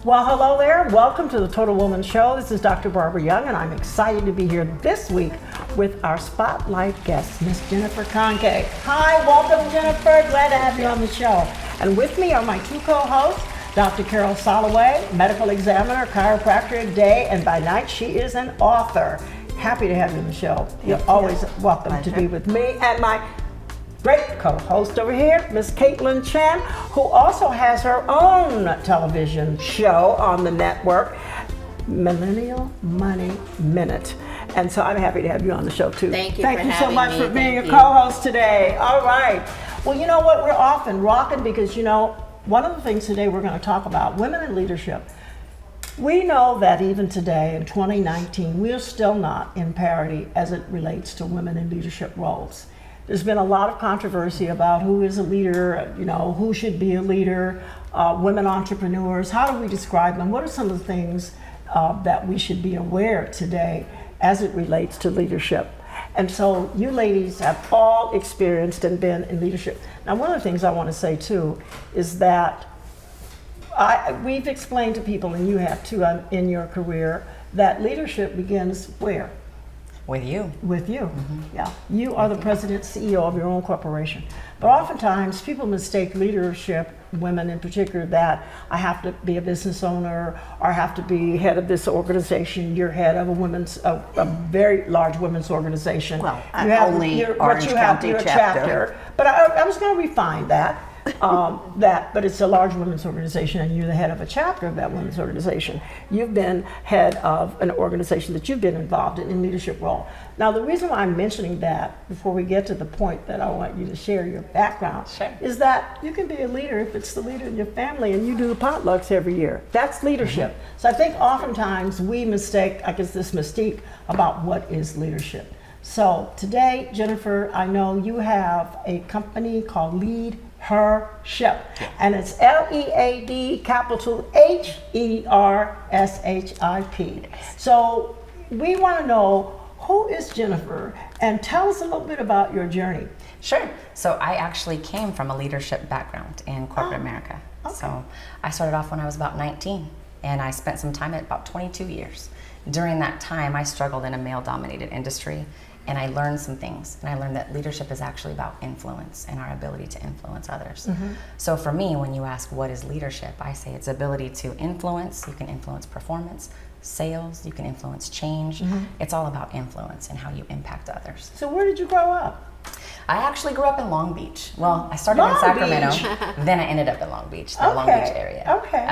Well, hello there. Welcome to the Total Woman Show. This is Dr. Barbara Young, and I'm excited to be here this week with our spotlight guest, Miss Jennifer Conkey. Hi, welcome, Jennifer. Glad to have you on the show. And with me are my two co-hosts, Dr. Carol Soloway, medical examiner, chiropractor day, and by night she is an author. Happy to have you on the show. You're always welcome to be with me and my great co-host over here, Miss Caitlin Chen, who also has her own television show on the network, Millennial Money Minute. And so I'm happy to have you on the show too. Thank you so much for being a co-host today. All right. Well, you know what? We're off and rocking because, you know, one of the things today we're going to talk about, women in leadership. We know that even today in 2019, we are still not in parity as it relates to women in leadership roles. There's been a lot of controversy about who is a leader, you know, who should be a leader, women entrepreneurs. How do we describe them? What are some of the things that we should be aware today as it relates to leadership? And so you ladies have all experienced and been in leadership. Now, one of the things I want to say too is that we've explained to people, and you have too in your career, that leadership begins where? With you. With you, yeah. You are the president, CEO of your own corporation. But oftentimes people mistake leadership, women in particular, that I have to be a business owner or I have to be head of this organization. You're head of a very large women's organization. Well, I'm only Orange County chapter. But I was going to refine that. But it's a large women's organization and you're the head of a chapter of that women's organization. You've been head of an organization that you've been involved in leadership role. Now, the reason why I'm mentioning that before we get to the point that I want you to share your background is that you can be a leader if it's the leader in your family and you do the potlucks every year. That's leadership. So I think oftentimes we mistake, I guess, this mystique about what is leadership. So today, Jennifer, I know you have a company called LeadHERship, and it's LEAD capital HERSHIP. So we want to know, who is Jennifer, and tell us a little bit about your journey. Sure. So I actually came from a leadership background in corporate America. Okay. So I started off when I was about 19, and I spent some time at about 22 years. During that time, I struggled in a male-dominated industry, and I learned some things. And I learned that leadership is actually about influence and our ability to influence others. So for me, when you ask what is leadership, I say it's ability to influence. You can influence performance, sales, you can influence change. It's all about influence and how you impact others. So where did you grow up? I actually grew up in Long Beach. Well, I started in Sacramento, then I ended up in Long Beach, the Long Beach area. Okay.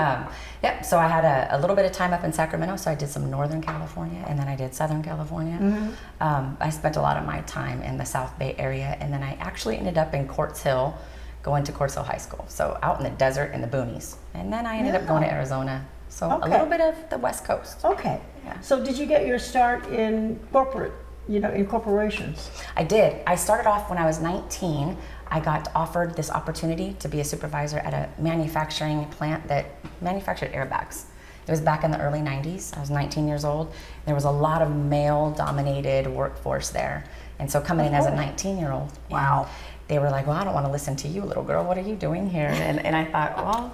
Yep, so I had a little bit of time up in Sacramento, so I did some Northern California, and then I did Southern California. I spent a lot of my time in the South Bay area, and then I actually ended up in Quartz Hill, going to Quartz Hill High School, so out in the desert in the boonies. And then I ended up going to Arizona, so a little bit of the West Coast. Okay. Yeah. So So did you get your start in corporate, you know, in corporations? I did. I started off when I was 19. I got offered this opportunity to be a supervisor at a manufacturing plant that manufactured airbags. It was back in the early 90s. I was 19 years old. There was a lot of male-dominated workforce there. And so coming in as a 19-year-old, Wow. they were like, well, I don't want to listen to you, little girl. What are you doing here? And I thought, well,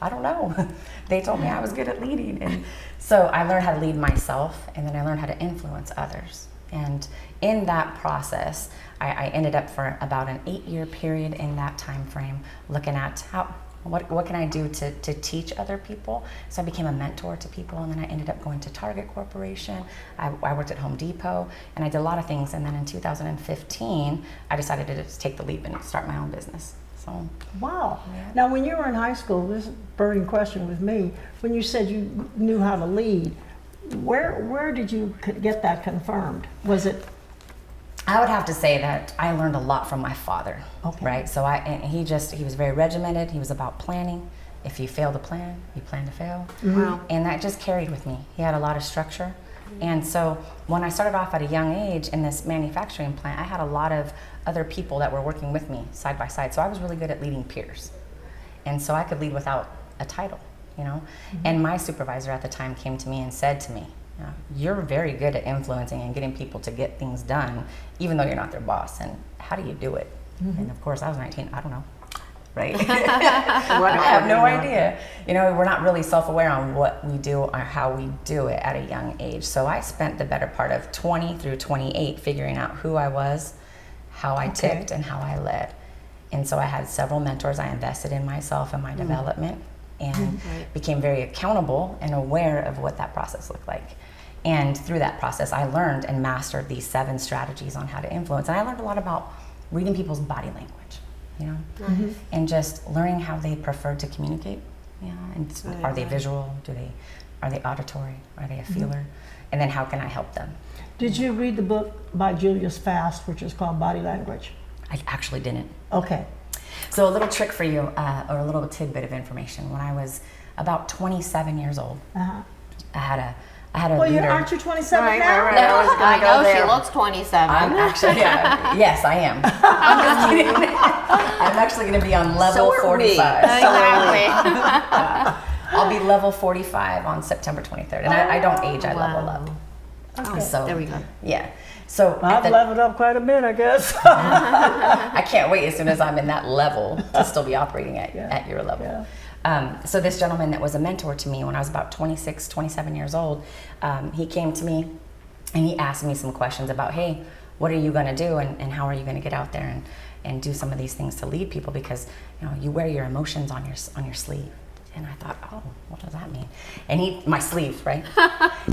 I don't know. They told me I was good at leading. And so I learned how to lead myself, and then I learned how to influence others. And in that process, I ended up for about an 8-year period in that time frame looking at what can I do to teach other people. So I became a mentor to people, and then I ended up going to Target Corporation. I worked at Home Depot, and I did a lot of things. And then in 2015, I decided to just take the leap and start my own business. So, Wow. Now, when you were in high school, this is a burning question with me, when you said you knew how to lead, where did you get that confirmed? Was it? I would have to say that I learned a lot from my father, Okay. right? So he was very regimented. He was about planning. If you fail to plan, you plan to fail. Wow. And that just carried with me. He had a lot of structure. And so when I started off at a young age in this manufacturing plant, I had a lot of other people that were working with me side by side. So I was really good at leading peers. And so I could lead without a title, you know? And my supervisor at the time came to me and said to me, you're very good at influencing and getting people to get things done, even though you're not their boss. And how do you do it? And of course, I was 19. I don't know. right? I have no idea. You know, we're not really self-aware on what we do or how we do it at a young age. So I spent the better part of 20 through 28 figuring out who I was, how I ticked, and how I led. And so I had several mentors. I invested in myself and my development, and became very accountable and aware of what that process looked like. And through that process, I learned and mastered these 7 strategies on how to influence. And I learned a lot about reading people's body language, you know, and just learning how they prefer to communicate. Yeah, and are they visual? Are they auditory? Are they a feeler? And then how can I help them? Did you read the book by Julius Fast, which is called Body Language? I actually didn't. Okay. So a little trick for you, or a little tidbit of information. When I was about 27 years old, I had a Well, leader. aren't you 27 Right, now? right, right. No, I was gonna I go know there. she looks 27. I'm actually, yes, I am. I'm just kidding. I'm actually going to be on level So are we. 45. Exactly. I'll be level 45 on September 23rd. And I don't age, I level up. Okay. So, There we go. Yeah. So I've leveled up quite a bit, I guess. I can't wait as soon as I'm in that level to still be operating at your level. Yeah. So this gentleman that was a mentor to me when I was about 26, 27 years old, he came to me and he asked me some questions about, hey, what are you going to do and how are you going to get out there and do some of these things to lead people, because you know you wear your emotions on your sleeve. And I thought, oh, what does that mean? And my sleeve, right?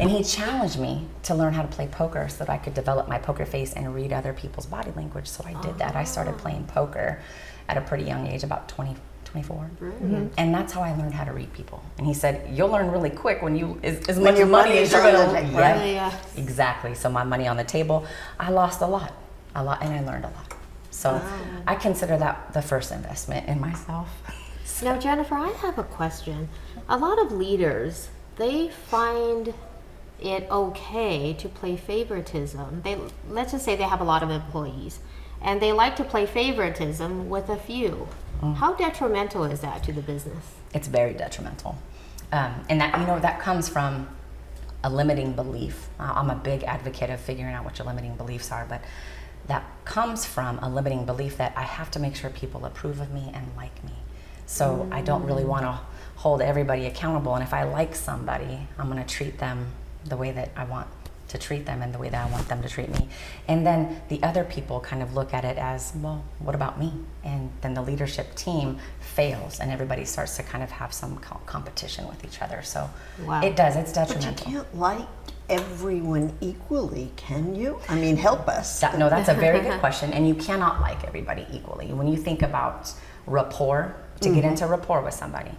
And he challenged me to learn how to play poker so that I could develop my poker face and read other people's body language. So I did that. I started playing poker at a pretty young age, about 20, 24. And that's how I learned how to read people. And he said, you'll learn really quick when you, as much your money money as is you're on going the to, table. right? Yeah. Exactly. So my money on the table, I lost a lot, and I learned a lot. So I consider that the first investment in myself. Now, Jennifer, I have a question. A lot of leaders, they find it okay to play favoritism. Let's just say they have a lot of employees, and they like to play favoritism with a few. How detrimental is that to the business? It's very detrimental. And that comes from a limiting belief. I'm a big advocate of figuring out what your limiting beliefs are, but that comes from a limiting belief that I have to make sure people approve of me and like me. So I don't really want to hold everybody accountable. And if I like somebody, I'm going to treat them the way that I want to treat them and the way that I want them to treat me. And then the other people kind of look at it as, well, what about me? And then the leadership team fails and everybody starts to kind of have some competition with each other. So it does, it's But detrimental. you can't like everyone equally, can you? I mean, help us. No, that's a very good question. And you cannot like everybody equally. When you think about rapport, to get into rapport with somebody.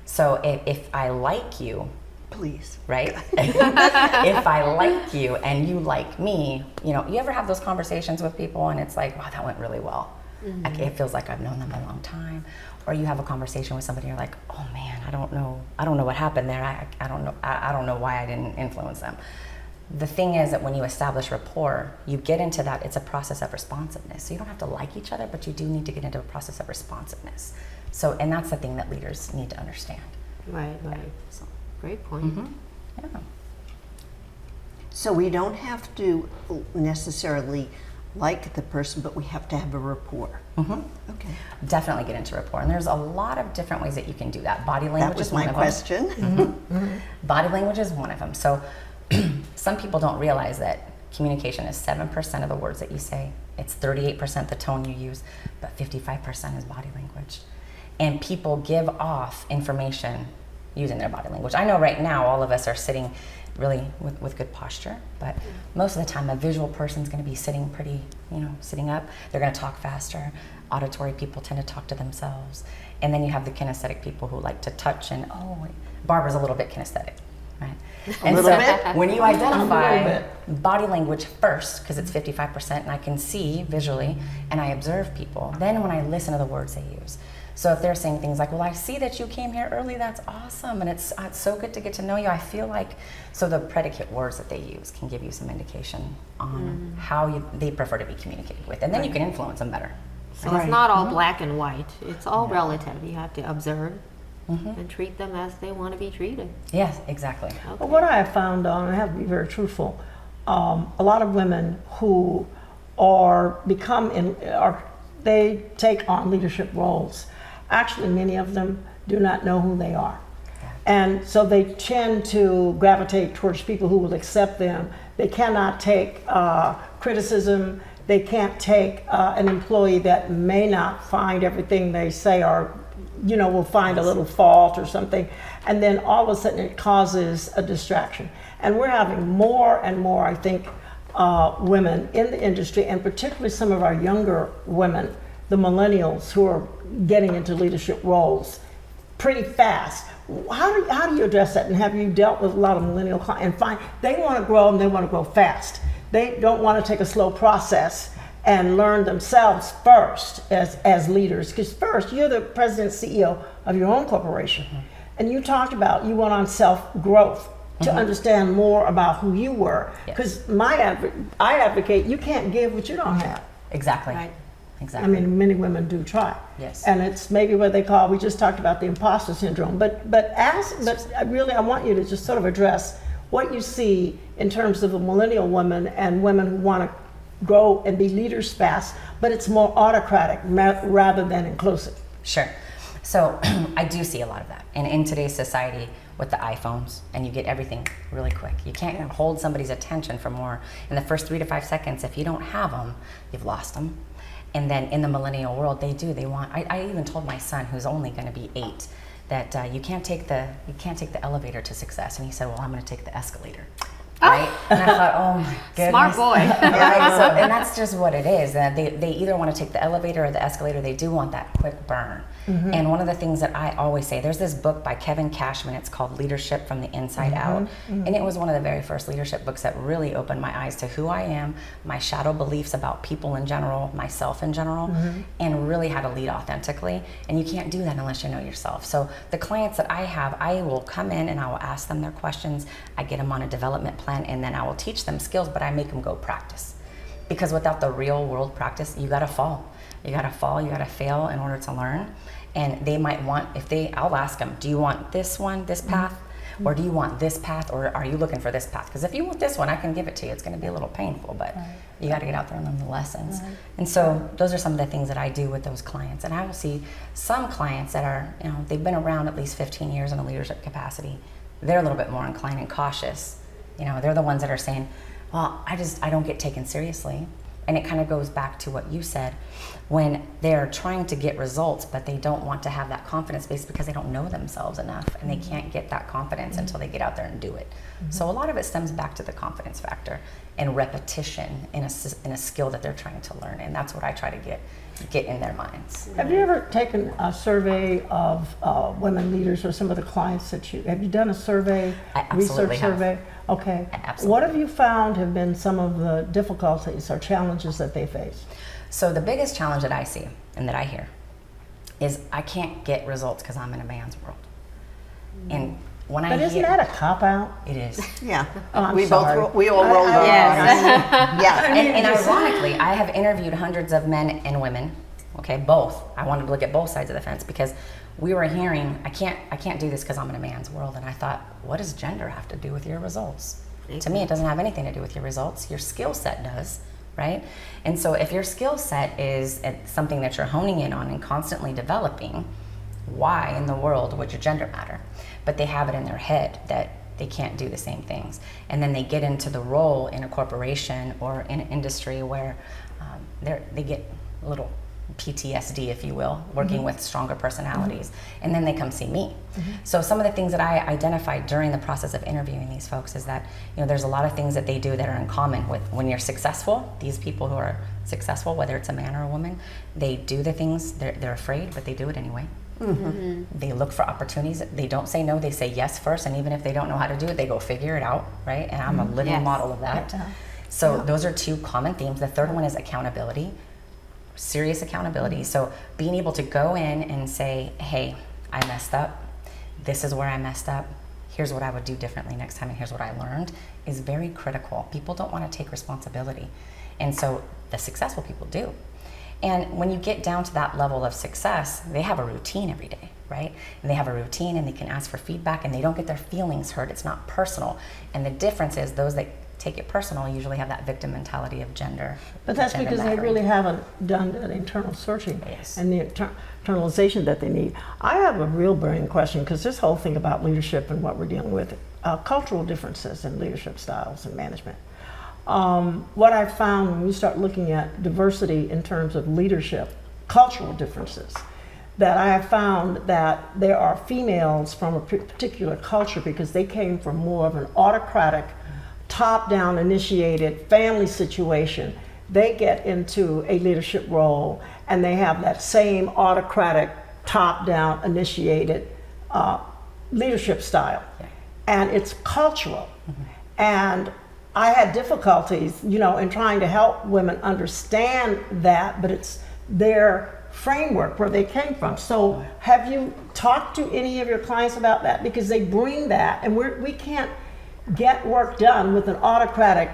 So if I like you, Please. right? If I like you and you like me, you ever have those conversations with people and it's like, wow, that went really well. Like, it feels like I've known them a long time. Or you have a conversation with somebody and you're like, oh man, I don't know what happened there. I don't know why I didn't influence them. The thing is that when you establish rapport, you get into that, it's a process of responsiveness. So you don't have to like each other, but you do need to get into a process of responsiveness. So, and that's the thing that leaders need to understand. Right. So, Great point. yeah. So we don't have to necessarily like the person, but we have to have a rapport. Okay. Definitely get into rapport. And there's a lot of different ways that you can do that. Body language That was is one my of question. them. Body language is one of them. So some people don't realize that communication is 7% of the words that you say. It's 38% the tone you use, but 55% is body language. And people give off information using their body language. I know right now all of us are sitting really with good posture, but most of the time a visual person's going to be sitting pretty, sitting up. They're going to talk faster. Auditory people tend to talk to themselves. And then you have the kinesthetic people who like to touch and, Barbara's a little bit kinesthetic, right? And little so bit? when you identify body language first, because it's 55% and I can see visually and I observe people, then when I listen to the words they use. So if they're saying things like, well, I see that you came here early, that's awesome, and it's so good to get to know you, I feel like, so the predicate words that they use can give you some indication on how they prefer to be communicated with, and then you can influence them better. So it's not all black and white. It's all relative. You have to observe and treat them as they want to be treated. Yes, exactly. But what I have found, and I have to be very truthful, a lot of women who they take on leadership roles actually many of them do not know who they are. And so they tend to gravitate towards people who will accept them. They cannot take criticism. They can't take an employee that may not find everything they say, or will find a little fault or something. And then all of a sudden it causes a distraction. And we're having more and more, I think, women in the industry, and particularly some of our younger women, the millennials, who are getting into leadership roles pretty fast. How do you address that? And have you dealt with a lot of millennial clients? And they want to grow, and they want to grow fast. They don't want to take a slow process and learn themselves first as leaders. Because first, you're the president, CEO of your own corporation. And you talked about you went on self-growth to understand more about who you were. Because I advocate you can't give what you don't have. Exactly. Right. Exactly. I mean, many women do try. Yes. And it's maybe what they call, we just talked about the imposter syndrome. But I want you to just sort of address what you see in terms of a millennial woman and women who want to grow and be leaders fast, but it's more autocratic rather than inclusive. Sure. So I do see a lot of that. And in today's society with the iPhones, and you get everything really quick. You can't hold somebody's attention for more. In the first 3 to 5 seconds, if you don't have them, you've lost them. And then in the millennial world, they want, I even told my son, who's only going to be 8, that you can't take the elevator to success. And he said, well, I'm going to take the escalator. Right? And I thought, oh my goodness. Smart boy. Right? So, and that's just what it is. They either want to take the elevator or the escalator. They do want that quick burn. And one of the things that I always say, there's this book by Kevin Cashman. It's called LeadHERship from the Inside Out. And it was one of the very first leadership books that really opened my eyes to who I am, my shadow beliefs about people in general, myself in general, and really how to lead authentically. And you can't do that unless you know yourself. So the clients that I have, I will come in and I will ask them their questions. I get them on a development plan, and then I will teach them skills, but I make them go practice. Because without the real world practice, you gotta fall. You gotta fall, you gotta fail in order to learn. And they might want, I'll ask them, do you want this one, this path? Or do you want this path, or are you looking for this path? Because if you want this one, I can give it to you. It's gonna be a little painful, but you gotta get out there and learn the lessons. And so those are some of the things that I do with those clients. And I will see some clients that are, they've been around at least 15 years in a leadership capacity. They're a little bit more inclined and cautious. They're the ones that are saying, well, I don't get taken seriously. And it kind of goes back to what you said, when they're trying to get results, but they don't want to have that confidence base because they don't know themselves enough, and they can't get that confidence until they get out there and do it. So a lot of it stems back to the confidence factor and repetition in a skill that they're trying to learn. And that's what I try to get in their minds. Have you ever taken a survey of women leaders or some of the clients have you done a survey, research survey? Okay. Absolutely. What have you found have been some of the difficulties or challenges that they face? So the biggest challenge that I see and that I hear is I can't get results because I'm in a man's world. And when But isn't that a cop-out? It is. Yeah. Oh, I'm we sorry. we all rolled over. Yes. Yeah. And ironically, I have interviewed hundreds of men and women. Okay, both. I wanted to look at both sides of the fence because we were hearing, I can't do this because I'm in a man's world. And I thought, what does gender have to do with your results? To me, it doesn't have anything to do with your results. Your skill set does, right? And so if your skill set is something that you're honing in on and constantly developing, why in the world would your gender matter? But they have it in their head that they can't do the same things. And then they get into the role in a corporation or in an industry where they get a little PTSD, if you will, working with stronger personalities. And then they come see me. So some of the things that I identified during the process of interviewing these folks is that, there's a lot of things that they do that are in common with when you're successful. These people who are successful, whether it's a man or a woman, they do the things, they're afraid, but they do it anyway. They look for opportunities. They don't say no, they say yes first. And even if they don't know how to do it, they go figure it out, right? And I'm a living model of that. So those are two common themes. The third one is accountability. Serious accountability. So being able to go in and say, hey, I messed up. This is where I messed up. Here's what I would do differently next time, and here's what I learned, is very critical. People don't want to take responsibility. And so the successful people do. And when you get down to that level of success, they have a routine every day, right? And they have a routine, and they can ask for feedback, and they don't get their feelings hurt. It's not personal. And the difference is those that take it personal usually have that victim mentality of gender. But that's gender because they mattering. really haven't done that internal searching Yes. and the internalization that they need. I have a real burning question, because this whole thing about leadership and what we're dealing with, cultural differences in leadership styles and management. What I found when we start looking at diversity in terms of leadership, cultural differences, that I have found that there are females from a particular culture, because they came from more of an autocratic, top-down initiated family situation. They get into a leadership role and they have that same autocratic, top-down initiated leadership style. And it's cultural. And I had difficulties, in trying to help women understand that, but it's their framework where they came from. So have you talked to any of your clients about that? Because they bring that, and we can't get work done with an autocratic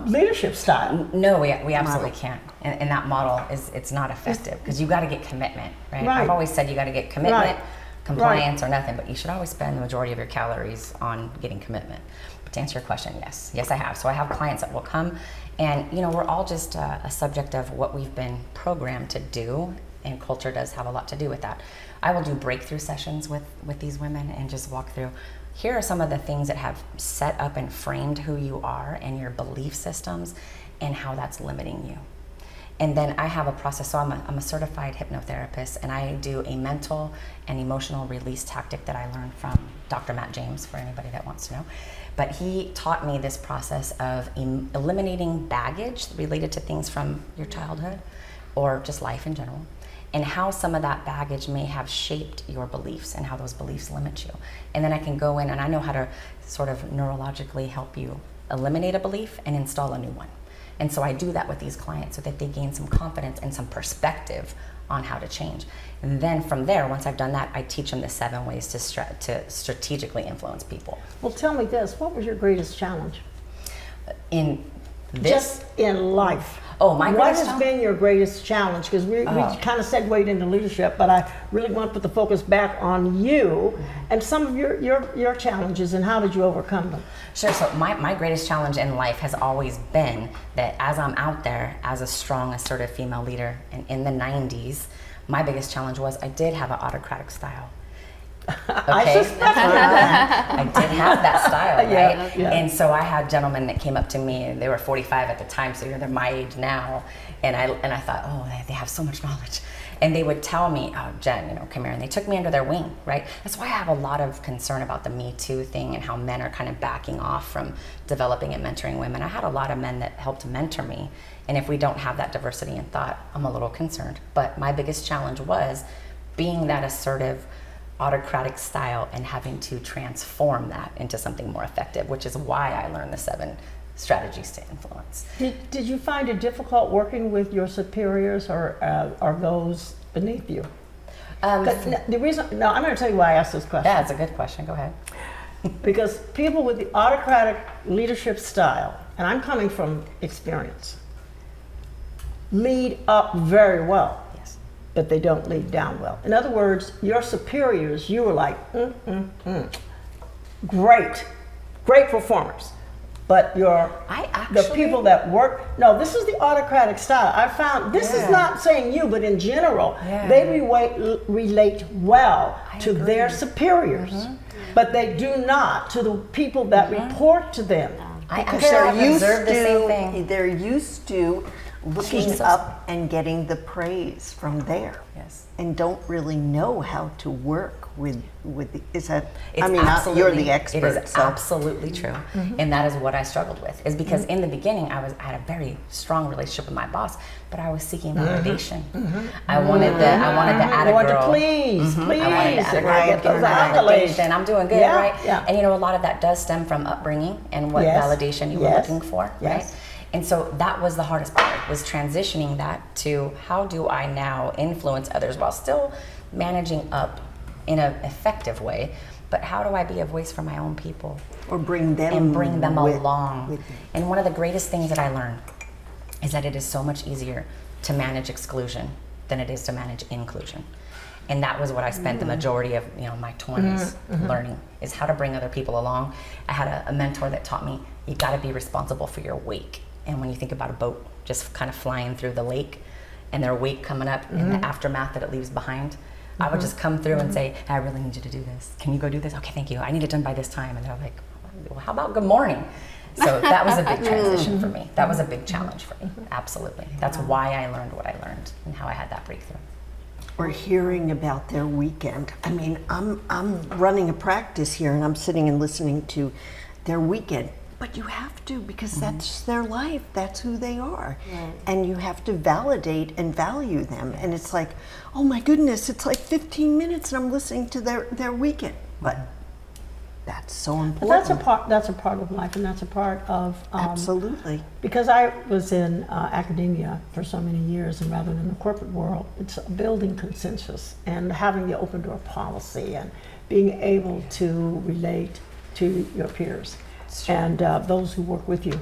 leadership style. No, we absolutely can't. And that model it's not effective, because you got to get commitment, right? Right. I've always said you got to get commitment, Right. compliance, or nothing, but you should always spend the majority of your calories on getting commitment. But to answer your question, yes, I have. So I have clients that will come, and we're all just a subject of what we've been programmed to do, and culture does have a lot to do with that. I will do breakthrough sessions with these women and just walk through. Here are some of the things that have set up and framed who you are and your belief systems and how that's limiting you. And then I have a process. So I'm a certified hypnotherapist, and I do a mental and emotional release tactic that I learned from Dr. Matt James, for anybody that wants to know. But he taught me this process of eliminating baggage related to things from your childhood or just life in general, and how some of that baggage may have shaped your beliefs and how those beliefs limit you. And then I can go in and I know how to sort of neurologically help you eliminate a belief and install a new one. And so I do that with these clients so that they gain some confidence and some perspective on how to change. And then from there, once I've done that, I teach them the 7 ways to strategically influence people. Well, tell me this, what was your greatest challenge? In this? Just in life. Oh, my What greatest has challenge? been your greatest challenge? Because we kind of segued into leadership, but I really want to put the focus back on you and some of your challenges, and how did you overcome them? Sure. So my greatest challenge in life has always been that as I'm out there as a strong, assertive female leader, and in the 90s, my biggest challenge was I did have an autocratic style. I Okay. suspect I did have that style, right? Yeah, yeah. And so I had gentlemen that came up to me, and they were 45 at the time, so they're my age now. And I thought, oh, they have so much knowledge. And they would tell me, oh, Jen, come here. And they took me under their wing, right? That's why I have a lot of concern about the Me Too thing and how men are kind of backing off from developing and mentoring women. I had a lot of men that helped mentor me. And if we don't have that diversity in thought, I'm a little concerned. But my biggest challenge was being that assertive, autocratic style and having to transform that into something more effective, which is why I learned the 7 strategies to influence. Did you find it difficult working with your superiors or those beneath you? The reason, I'm going to tell you why I asked this question. Yeah, it's a good question. Go ahead. Because people with the autocratic leadership style, and I'm coming from experience, lead up very well. Yes. But they don't lead down well. In other words, your superiors, you were like, great performers. But the people that work, no, this is the autocratic style. I found, this is not saying you, but in general, they relate well to their superiors. But they do not to the people that report to them. Because I've observed the same thing. they're used to looking Jesus. up and getting the praise from there. Yes. And don't really know how to work with is that, It's you're absolutely- the expert. It is so. absolutely true, and that is what I struggled with. Is because in the beginning I had a very strong relationship with my boss, but I was seeking validation. I wanted the atta I want to girl. please. I wanted the atta girl. Right, Give her right. validation. I'm doing good, Yeah, right? yeah. And a lot of that does stem from upbringing and what Yes, validation you were yes, looking for, yes. right? And so that was the hardest part, was transitioning that to how do I now influence others while still managing up in an effective way, but how do I be a voice for my own people Or bring them and bring them with- along? with- And one of the greatest things that I learned is that it is so much easier to manage exclusion than it is to manage inclusion. And that was what I spent the majority of my 20s learning, is how to bring other people along. I had a mentor that taught me, you got to be responsible for your wake. And when you think about a boat just kind of flying through the lake and their wake coming up and the aftermath that it leaves behind, I would just come through and say, I really need you to do this. Can you go do this? Okay, thank you. I need it done by this time. And they're like, well, how about good morning? So that was a big transition for me. That was a big challenge for me. Absolutely. That's why I learned what I learned and how I had that breakthrough. Or hearing about their weekend. I mean, I'm running a practice here and I'm sitting and listening to their weekend. But you have to, because that's their life. That's who they are. Right. And you have to validate and value them. And it's like, oh my goodness, it's like 15 minutes and I'm listening to their weekend. But that's so important. But that's a part of life, and that's a part of Absolutely. Because I was in academia for so many years, and rather than the corporate world, it's building consensus and having the open door policy and being able to relate to your peers and those who work with you.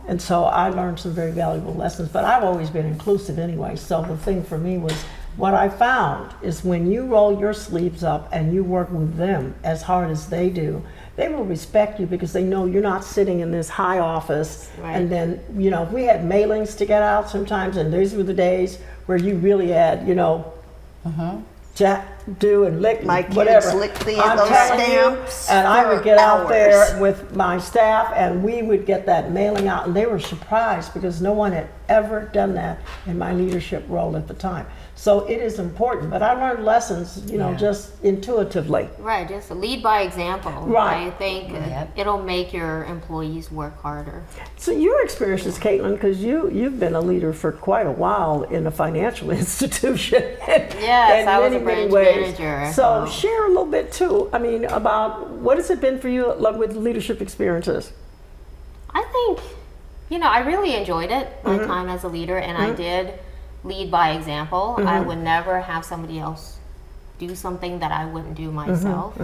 And so I learned some very valuable lessons, but I've always been inclusive anyway. So the thing for me was, what I found is when you roll your sleeves up and you work with them as hard as they do, they will respect you because they know you're not sitting in this high office. Right. And then, we had mailings to get out sometimes, and these were the days where you really had, do and lick My kids whatever. licked those stamps, and I would for get out hours. there with my staff, and we would get that mailing out, and they were surprised because no one had ever done that in my leadership role at the time. So it is important, but I learned lessons, just intuitively. Right, just lead by example. Right. I think Yep. it'll make your employees work harder. So your experiences, Caitlin, because you've been a leader for quite a while in a financial institution. Yes, I was a branch manager. So share a little bit too. I mean, about what has it been for you with leadership experiences? I think, I really enjoyed it, my time as a leader, and I did lead by example. I would never have somebody else do something that I wouldn't do myself.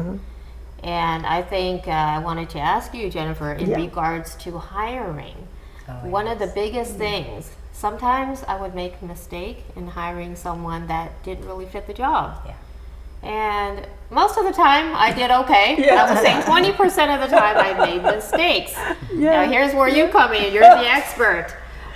And I think I wanted to ask you, Jennifer, in regards to hiring. One of the biggest things, sometimes I would make a mistake in hiring someone that didn't really fit the job. Yeah. And most of the time I did okay. I would say 20% of the time I made mistakes. Now here's where you come in. You're the expert.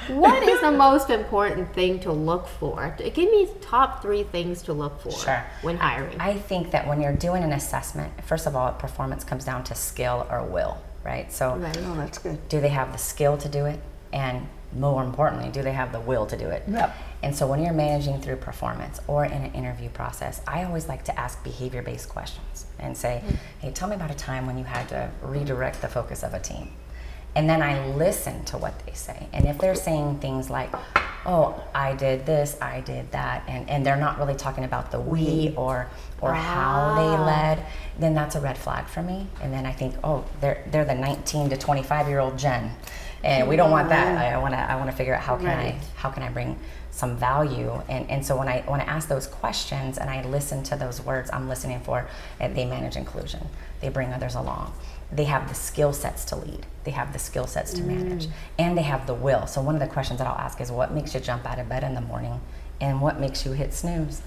What is the most important thing to look for? Give me top 3 things to look for when hiring. I think that when you're doing an assessment, first of all, performance comes down to skill or will, right? So Oh, that's good. do they have the skill to do it? And more importantly, do they have the will to do it? Yep. And so when you're managing through performance or in an interview process, I always like to ask behavior-based questions and say, hey, tell me about a time when you had to redirect the focus of a team. And then I listen to what they say. And if they're saying things like, oh, I did this, I did that, and they're not really talking about the we or how they led, then that's a red flag for me. And then I think, oh, they're the 19 to 25-year-old Jen. And we don't want that. I want to figure out how can I bring some value. And so when I ask those questions and I listen to those words, I'm listening for they manage inclusion. They bring others along. They have the skill sets to lead. They have the skill sets to manage. And they have the will. So one of the questions that I'll ask is, what makes you jump out of bed in the morning? And what makes you hit snooze?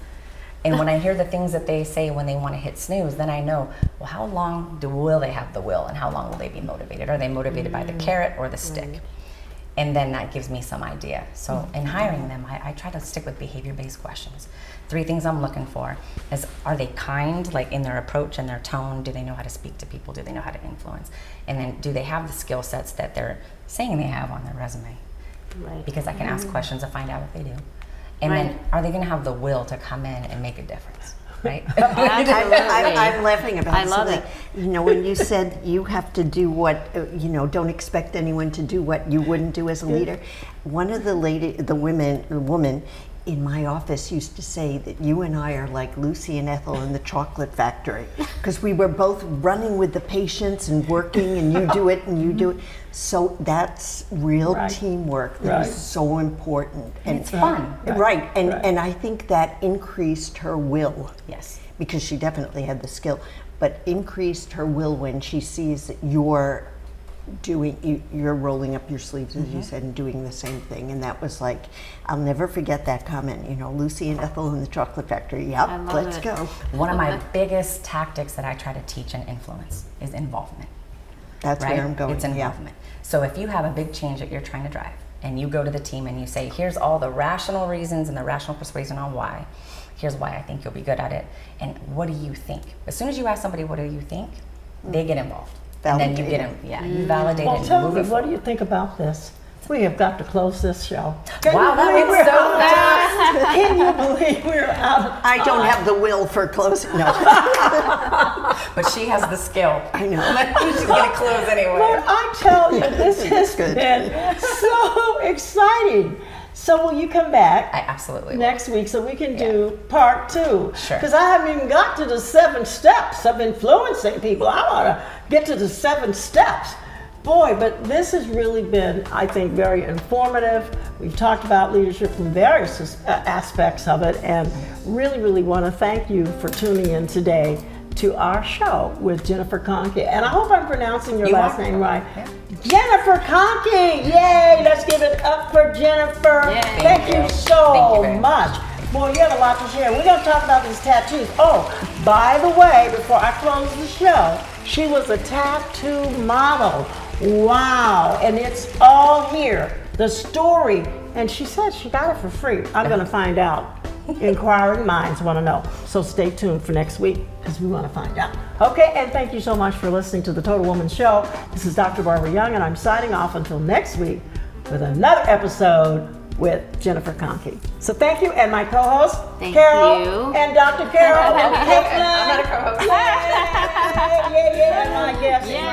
And when I hear the things that they say when they want to hit snooze, then I know, well, how long will they have the will and how long will they be motivated? Are they motivated by the carrot or the stick? And then that gives me some idea. So in hiring them, I try to stick with behavior-based questions. 3 things I'm looking for is, are they kind, like in their approach and their tone? Do they know how to speak to people? Do they know how to influence? And then do they have the skill sets that they're saying they have on their resume? Right. Because I can ask questions to find out if they do. And then are they going to have the will to come in and make a difference? Right? I'm laughing about I love something. When you said you have to do what, don't expect anyone to do what you wouldn't do as a leader. One of the woman in my office used to say that you and I are like Lucy and Ethel in the chocolate factory, because we were both running with the patients and working, and you do it and you do it. So that's real teamwork that is so important. And it's fun. Right. And I think that increased her will. Yes. Because she definitely had the skill, but increased her will when she sees that you're you're rolling up your sleeves, as you said, and doing the same thing. And that was like, I'll never forget that comment, Lucy and Ethel in the chocolate factory. Yep, love let's it. go. One of my biggest tactics that I try to teach and influence is involvement. That's Right? where I'm going. It's involvement. So if you have a big change that you're trying to drive and you go to the team and you say, here's all the rational reasons and the rational persuasion on why, here's why I think you'll be good at it, and what do you think? As soon as you ask somebody, what do you think? They get involved. And then you get them, you validate Well, it tell and me, move it what do you think about this? We have got to close this show. Wow, that Can you went so believe fast. Can you believe we're out of I don't have the will for closing. No, But she has the skill. I know. She's going to close But anyway. I tell you, this has Good. been so exciting. So will you come back I absolutely will. next week so we can do part 2? Sure. Because I haven't even got to the 7 steps of influencing people. I want to get to the 7 steps. Boy, but this has really been, I think, very informative. We've talked about leadership from various aspects of it, and really, really want to thank you for tuning in today to our show with Jennifer Conkey. And I hope I'm pronouncing your You last are. name right. Yeah. Jennifer Conkey! Yay! Let's give it up for Jennifer. Yay. Thank you so Thank you very much. Boy, you have a lot to share. We're going to talk about these tattoos. Oh, by the way, before I close the show, she was a tattoo model. Wow. And it's all here. The story. And she said she got it for free. I'm going to find out. Inquiring minds want to know. So stay tuned for next week because we want to find out. Okay, and thank you so much for listening to the Total Woman Show. This is Dr. Barbara Young, and I'm signing off until next week with another episode with Jennifer Conkey. So thank you, and my co-host, Thank Carol, you. and Dr. Carol, and Caitlin. I'm not a co-host. Yeah, and my guest, Yeah.